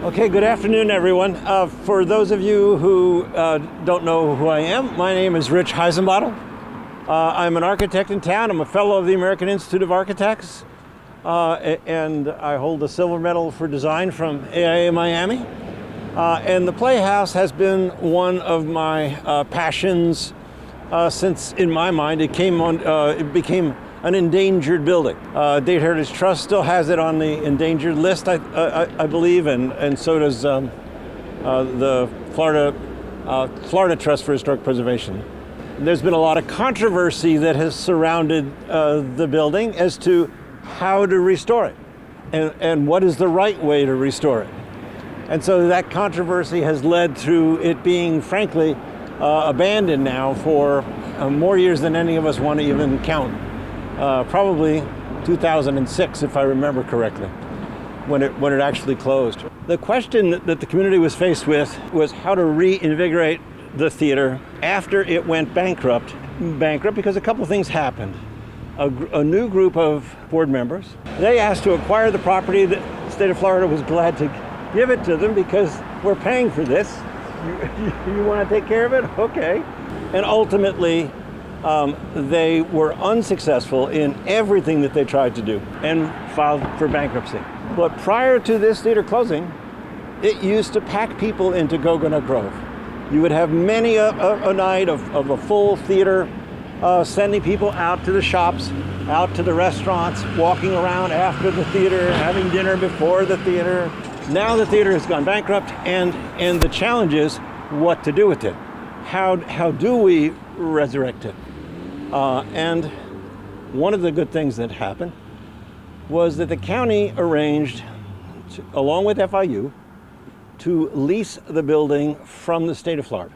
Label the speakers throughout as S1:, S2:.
S1: Okay, good afternoon, everyone. For those of you who don't know who I am, my name is Rich Heisenbottle. I'm an architect in town. I'm a fellow of the American Institute of Architects, and I hold a silver medal for design from AIA Miami. And the Playhouse has been one of my passions since, in my mind, it became an endangered building. Data Heritage Trust still has it on the endangered list, I believe, and so does the Florida Trust for Historic Preservation. There's been a lot of controversy that has surrounded the building as to how to restore it and what is the right way to restore it. And so that controversy has led to it being, frankly, abandoned now for more years than any of us want to even count. Probably 2006, if I remember correctly, when it actually closed. The question that the community was faced with was how to reinvigorate the theater after it went bankrupt because a couple of things happened. A new group of board members, they asked to acquire the property. The state of Florida was glad to give it to them because we're paying for this. You want to take care of it? Okay. And ultimately, they were unsuccessful in everything that they tried to do and filed for bankruptcy. But prior to this theater closing, it used to pack people into Coconut Grove. You would have many a night of a full theater, sending people out to the shops, out to the restaurants, walking around after the theater, having dinner before the theater. Now the theater has gone bankrupt, and the challenge is what to do with it. How do we resurrect it? And one of the good things that happened was that the county arranged, along with FIU, to lease the building from the state of Florida.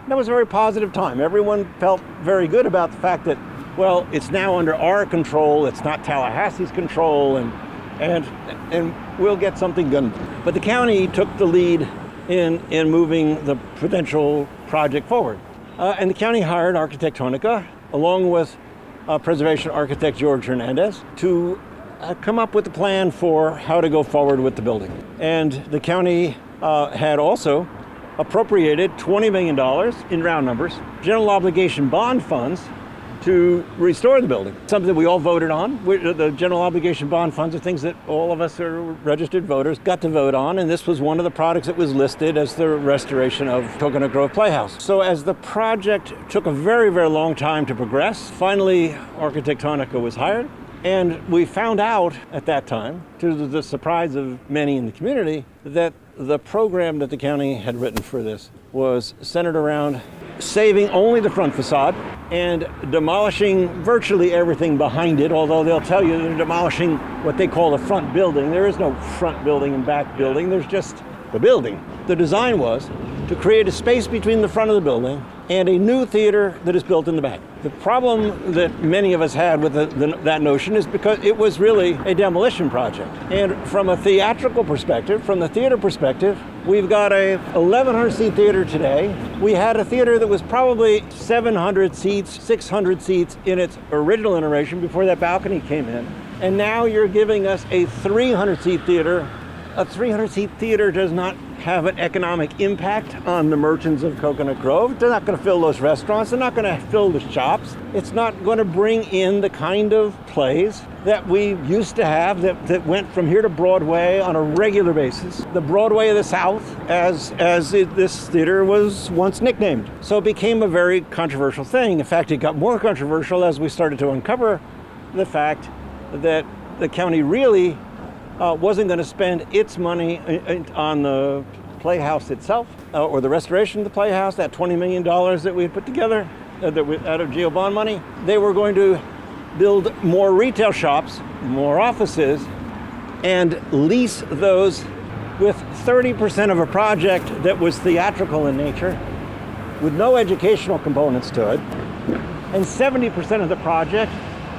S1: That was a very positive time. Everyone felt very good about the fact that, well, it's now under our control, it's not Tallahassee's control, and we'll get something done. But the county took the lead in moving the potential project forward. And the county hired Arquitectonica, along with preservation architect George Hernandez, to come up with a plan for how to go forward with the building. And the county had also appropriated $20 million in round numbers, general obligation bond funds, to restore the building. Something that we all voted on. The general obligation bond funds are things that all of us are registered voters got to vote on, and this was one of the products that was listed as the restoration of Coconut Grove Playhouse. So as the project took a very, very long time to progress, finally Arquitectonica was hired, and we found out at that time, to the surprise of many in the community, that the program that the county had written for this was centered around saving only the front facade and demolishing virtually everything behind it, although they'll tell you they're demolishing what they call the front building. There is no front building and back building, there's just the building. The design was to create a space between the front of the building and a new theater that is built in the back. The problem that many of us had with that notion is because it was really a demolition project. And from a theatrical perspective, from the theater perspective, we've got a 1,100 seat theater today. We had a theater that was probably 700 seats, 600 seats in its original iteration before that balcony came in. And now you're giving us a 300 seat theater. A 300 seat theater does not have an economic impact on the merchants of Coconut Grove. They're not going to fill those restaurants. They're not going to fill the shops. It's not going to bring in the kind of plays that we used to have that went from here to Broadway on a regular basis. The Broadway of the South, as this theater was once nicknamed. So it became a very controversial thing. In fact, it got more controversial as we started to uncover the fact that the county really wasn't going to spend its money on the Playhouse itself, or the restoration of the Playhouse, that $20 million that we had put together out of GO bond money. They were going to build more retail shops, more offices, and lease those with 30% of a project that was theatrical in nature, with no educational components to it, and 70% of the project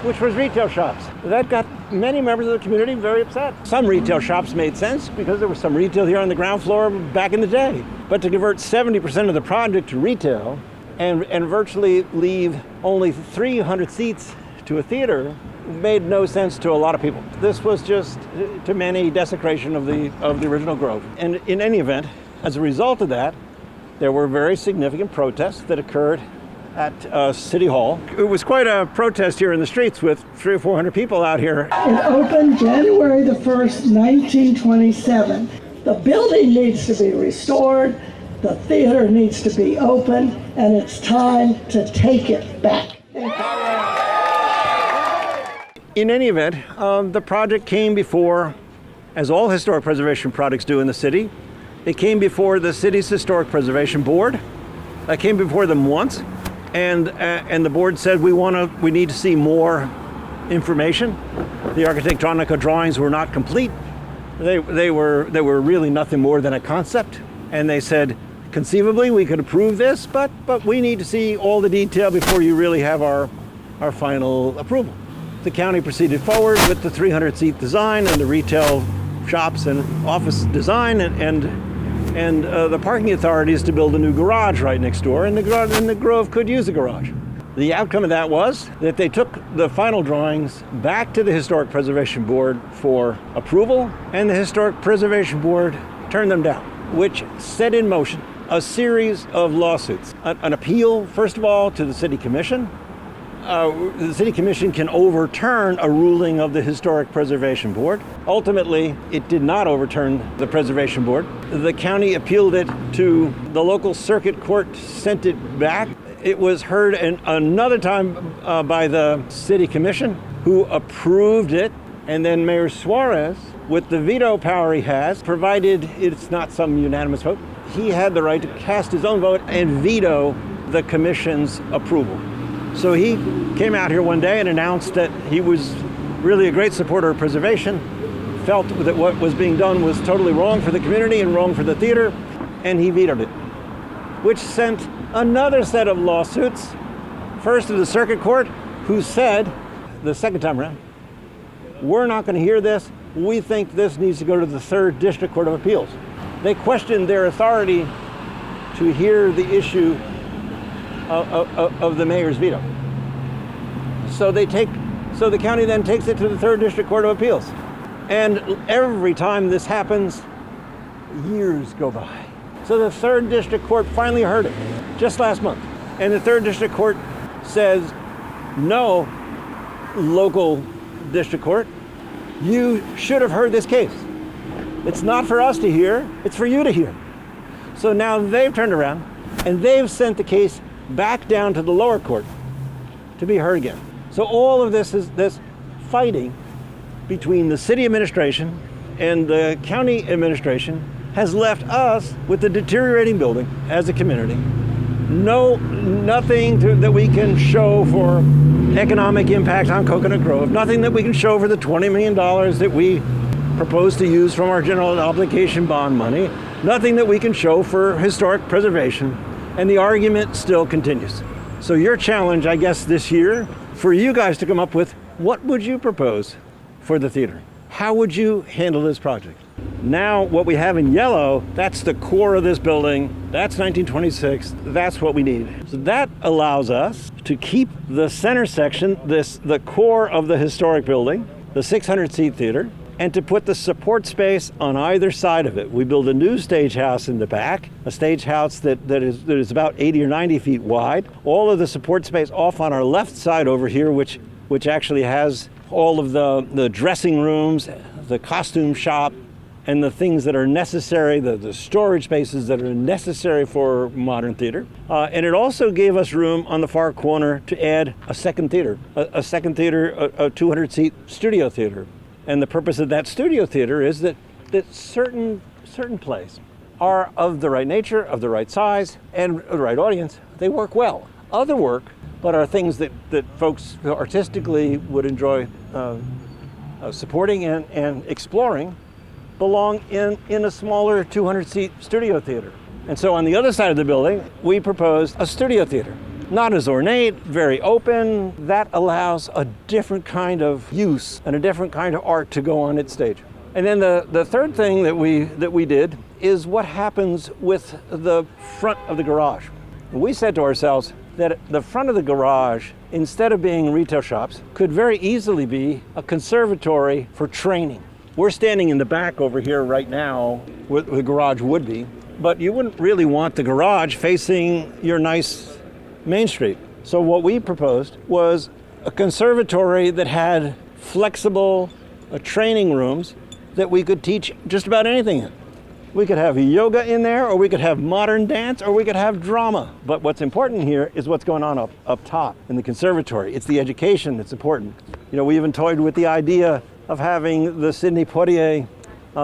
S1: which was retail shops. That got many members of the community very upset. Some retail shops made sense because there was some retail here on the ground floor back in the day. But to convert 70% of the project to retail and virtually leave only 300 seats to a theater made no sense to a lot of people. This was just, to many, desecration of the original grove. And in any event, as a result of that, there were very significant protests that occurred at City Hall. It was quite a protest here in the streets with 300 or 400 people out here.
S2: It opened January the 1st, 1927. The building needs to be restored, the theater needs to be open, and it's time to take it back.
S1: In any event, the project came before, as all historic preservation projects do in the city, it came before the city's Historic Preservation Board. That came before them once, and the board said we need to see more information. The architectonica drawings were not complete. They were really nothing more than a concept, and they said, conceivably we could approve this, but we need to see all the detail before you really have our final approval. The county proceeded forward with the 300-seat design and the retail shops and office design, and the parking authorities to build a new garage right next door, and the Grove could use the garage. The outcome of that was that they took the final drawings back to the Historic Preservation Board for approval, and the Historic Preservation Board turned them down, which set in motion a series of lawsuits. An appeal, first of all, to the City Commission. The City Commission can overturn a ruling of the Historic Preservation Board. Ultimately, it did not overturn the Preservation Board. The county appealed it to the local circuit court, sent it back. It was heard another time by the City Commission, who approved it, and then Mayor Suarez, with the veto power he has, provided it's not some unanimous vote, he had the right to cast his own vote and veto the commission's approval. So he came out here one day and announced that he was really a great supporter of preservation, felt that what was being done was totally wrong for the community and wrong for the theater, and he vetoed it, which sent another set of lawsuits, first to the circuit court, who said, the second time around, we're not going to hear this. We think this needs to go to the 3rd District Court of Appeals. They questioned their authority to hear the issue of the mayor's veto. So the county then takes it to the 3rd District Court of Appeals. And every time this happens, years go by. So the 3rd District Court finally heard it just last month. And the 3rd District Court says, no, local district court, you should have heard this case. It's not for us to hear, it's for you to hear. So now they've turned around and they've sent the case back down to the lower court to be heard again. So all of this is this fighting between the city administration and the county administration has left us with a deteriorating building as a community. Nothing that we can show for economic impact on Coconut Grove, nothing that we can show for the $20 million that we propose to use from our general obligation bond money, nothing that we can show for historic preservation, and the argument still continues. So your challenge, I guess, this year, for you guys to come up with, what would you propose for the theater? How would you handle this project? Now, what we have in yellow, that's the core of this building. That's 1926. That's what we need. So that allows us to keep the center section, the core of the historic building, the 600-seat theater, and to put the support space on either side of it. We build a new stage house in the back, a stage house that is about 80 or 90 feet wide. All of the support space off on our left side over here, which actually has all of the dressing rooms, the costume shop, and the things that are necessary, the storage spaces that are necessary for modern theater. And it also gave us room on the far corner to add a second theater, a 200-seat studio theater. And the purpose of that studio theater is that certain plays are of the right nature, of the right size, and the right audience. They work well. Other work, but are things that folks artistically would enjoy supporting and exploring, belong in a smaller 200-seat studio theater. And so on the other side of the building, we proposed a studio theater. Not as ornate, very open. That allows a different kind of use and a different kind of art to go on its stage. And then the third thing that we did is what happens with the front of the garage. We said to ourselves that the front of the garage instead of being retail shops, could very easily be a conservatory for training. We're standing in the back over here right now where the garage would be, but you wouldn't really want the garage facing your nice Main Street. So what we proposed was a conservatory that had flexible training rooms that we could teach just about anything in. We could have yoga in there, or we could have modern dance, or we could have drama. But what's important here is what's going on up top in the conservatory. It's the education that's important. You know, we even toyed with the idea of having the Sidney Poitier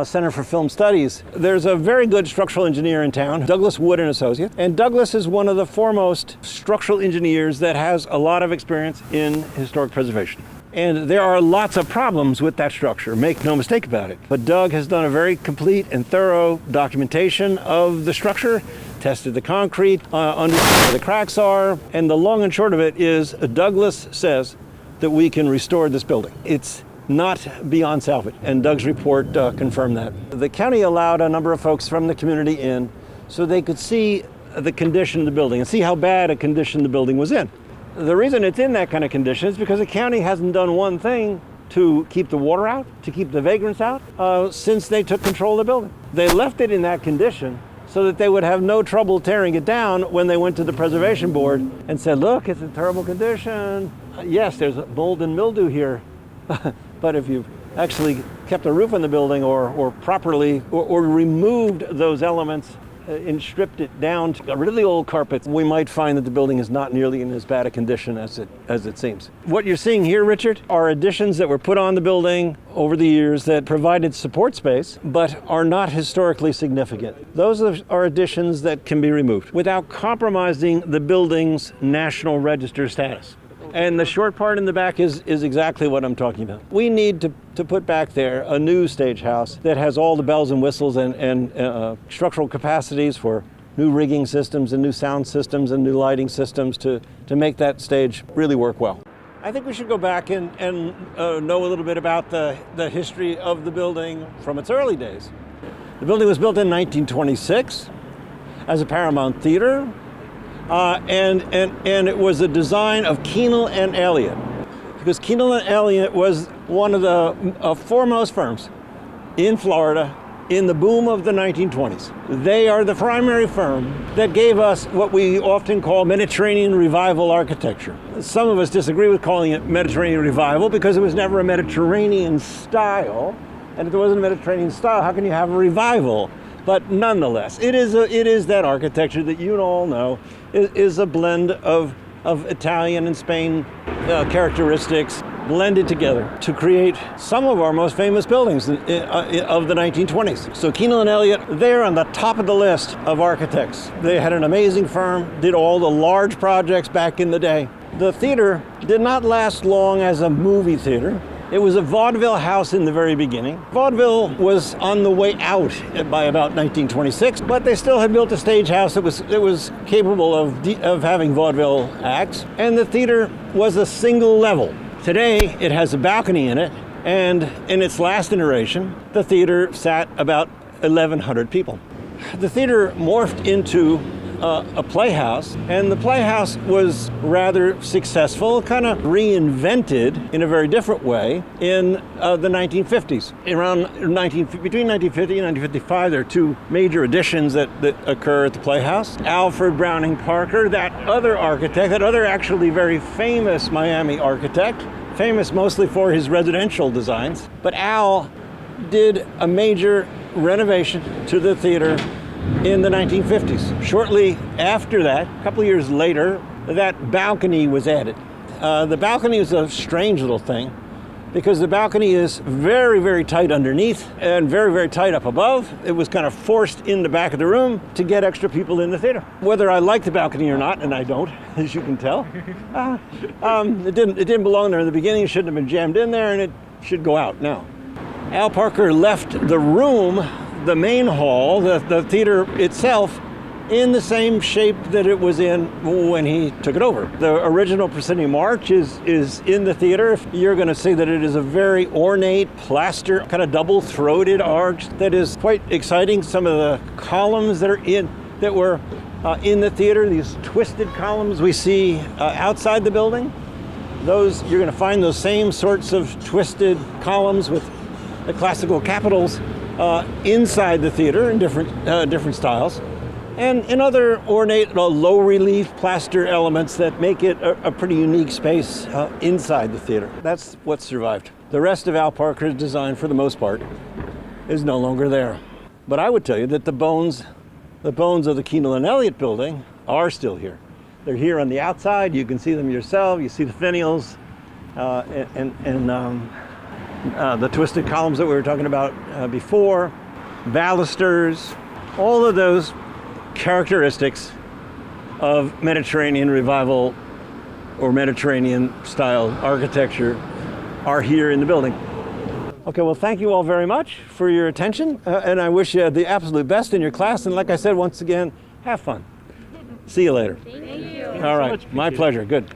S1: Center for Film Studies. There's a very good structural engineer in town, Douglas Wood and Associates, and Douglas is one of the foremost structural engineers that has a lot of experience in historic preservation. And there are lots of problems with that structure, make no mistake about it. But Doug has done a very complete and thorough documentation of the structure, tested the concrete, understood where the cracks are, and the long and short of it is Douglas says that we can restore this building. It's not beyond salvage, and Doug's report confirmed that. The county allowed a number of folks from the community in so they could see the condition of the building and see how bad a condition the building was in. The reason it's in that kind of condition is because the county hasn't done one thing to keep the water out, to keep the vagrants out, since they took control of the building. They left it in that condition so that they would have no trouble tearing it down when they went to the preservation board and said, look, it's in terrible condition. Yes, there's mold and mildew here, but if you've actually kept a roof on the building or properly or removed those elements and stripped it down to got rid of the old carpets, we might find that the building is not nearly in as bad a condition as it seems. What you're seeing here, Richard, are additions that were put on the building over the years that provided support space, but are not historically significant. Those are additions that can be removed without compromising the building's National Register status. And the short part in the back is exactly what I'm talking about. We need to put back there a new stage house that has all the bells and whistles and structural capacities for new rigging systems and new sound systems and new lighting systems to make that stage really work well. I think we should go back and know a little bit about the history of the building from its early days. The building was built in 1926 as a Paramount Theater. And it was a design of Keenel and Elliott, because Keenel and Elliott was one of the foremost firms in Florida in the boom of the 1920s. They are the primary firm that gave us what we often call Mediterranean Revival architecture. Some of us disagree with calling it Mediterranean Revival because it was never a Mediterranean style, and if there wasn't a Mediterranean style, how can you have a revival? But nonetheless, it is that architecture that you all know is a blend of Italian and Spain characteristics blended together to create some of our most famous buildings of the 1920s. So Keenel and Elliott, they're on the top of the list of architects. They had an amazing firm, did all the large projects back in the day. The theater did not last long as a movie theater. It was a vaudeville house in the very beginning. Vaudeville was on the way out by about 1926, but they still had built a stage house that was capable of having vaudeville acts, and the theater was a single level. Today, it has a balcony in it, and in its last iteration, the theater sat about 1,100 people. The theater morphed into a playhouse, and the playhouse was rather successful, kind of reinvented in a very different way in the 1950s. Between 1950 and 1955, there are two major additions that occur at the Playhouse. Alfred Browning Parker, that other architect, that other actually very famous Miami architect, famous mostly for his residential designs, but Al did a major renovation to the theater in the 1950s. Shortly after that, a couple of years later, that balcony was added. The balcony is a strange little thing because the balcony is very, very tight underneath and very, very tight up above. It was kind of forced in the back of the room to get extra people in the theater. Whether I like the balcony or not, and I don't, as you can tell, it didn't belong there in the beginning. It shouldn't have been jammed in there, and it should go out now. Al Parker left the room, the main hall, the theater itself, in the same shape that it was in when he took it over. The original proscenium arch is in the theater. You're going to see that it is a very ornate, plaster, kind of double-throated arch that is quite exciting. Some of the columns that were in the theater, these twisted columns we see outside the building, Those, you're going to find those same sorts of twisted columns with the classical capitals inside the theater in different styles, and in other ornate, low relief plaster elements that make it a pretty unique space inside the theater. That's what survived. The rest of Al Parker's design, for the most part, is no longer there. But I would tell you that the bones of the Keenel and Elliott building are still here. They're here on the outside. You can see them yourself. You see the finials and the twisted columns that we were talking about before, balusters, all of those characteristics of Mediterranean revival or Mediterranean style architecture are here in the building. Okay, well, thank you all very much for your attention, and I wish you the absolute best in your class. And like I said, once again, have fun. See you later.
S3: Thank you.
S1: All right, my pleasure. Good.